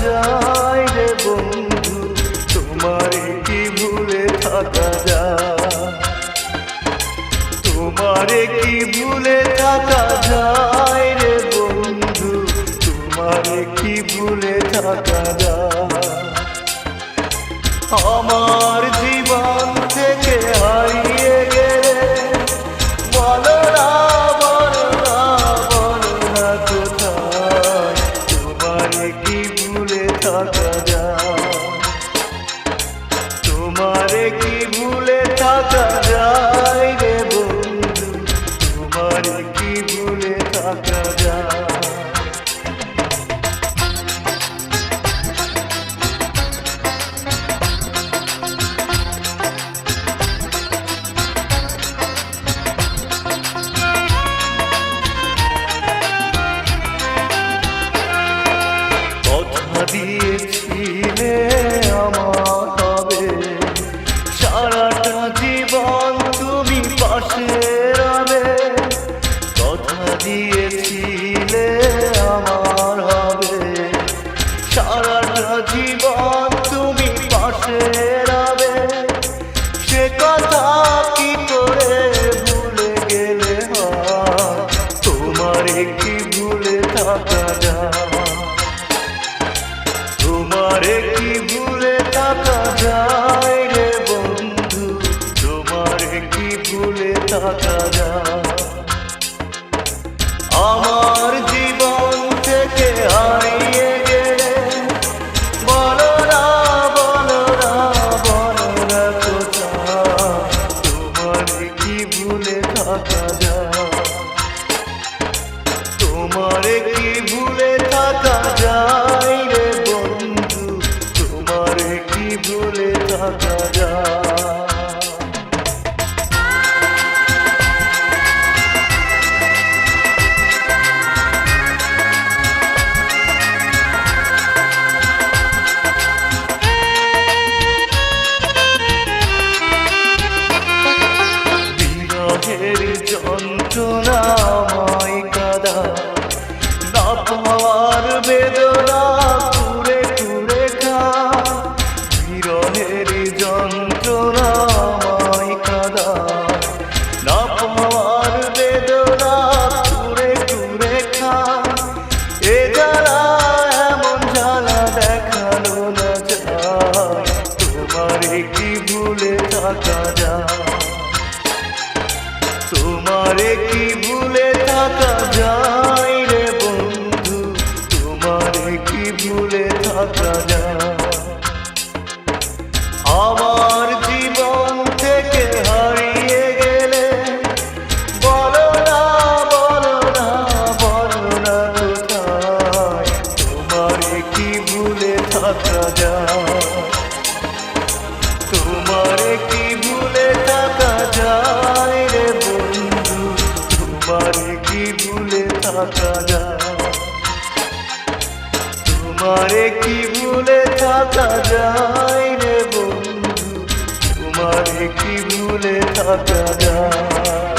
যায় রে বন্ধু, তোমারে কি ভুলে থাকা যায়? তোমারে কি ভুলে থাকা যায় রে বন্ধু, তোমারে কি ভুলে থাকা যায়? আমার জীবন থেকে হারিয়ে গেলে বলো না, বলো না, বলো না কোথায় তোমারে কি ভুলে থাকা যায়? তোমারে কি ভুলে থাকা যায় রে বন্ধু, তোমারে কি ভুলে থাকা যায়? দিয়েছিলে আমার হবে, সারাটা জীবন তুমি পাশে রবে। কথা দিয়েছিলে আমার হবে, সারাটা জীবন তুমি পাশে রবে। সে কথা কি করে ভুলে গেলে হয়? তোমারে কি ভুলে থাকা যায়? তোমারে কি ভুলে থাকা যায় রে বন্ধু, তোমারে কি ভুলে থাকা যায়? আমার জীবন থেকে হারিয়ে গেলে বলো না, বলো না, বলো না কোথায় তোমারে কি ভুলে থাকা যায়? তোমারে কি ভুলে থাকা যায় রে বন্ধু, তোমারে কি ভুলে থাকা যায়? বিরহের যন্ত্রণাময় কাদা, না পাওয়ার বেদনা কুরে কুরে খা। বিরহের যন্ত্রণাময় কাদা, না পাওয়ার বেদনা কুরে কুরে খা। এ জ্বালা এমন জ্বালা দেখানো না যায়, তোমারে কি ভুলে থাকা যায়? তোমারে কি ভুলে থাকা যায় রে বন্ধু, তোমারে কি ভুলে থাকা যায়? আমার জীবন থেকে হারিয়ে গেলে বলো না, বলো না, বলো না কোথায় তোমারে কি ভুলে থাকা যায়? তোমারে কি ভুলে থাকা যায় রে বন্ধু, তোমারে কি ভুলে থাকা যায়? তোমারে কি ভুলে থাকা যায় রে বন্ধু, তোমারে কি ভুলে থাকা যায়?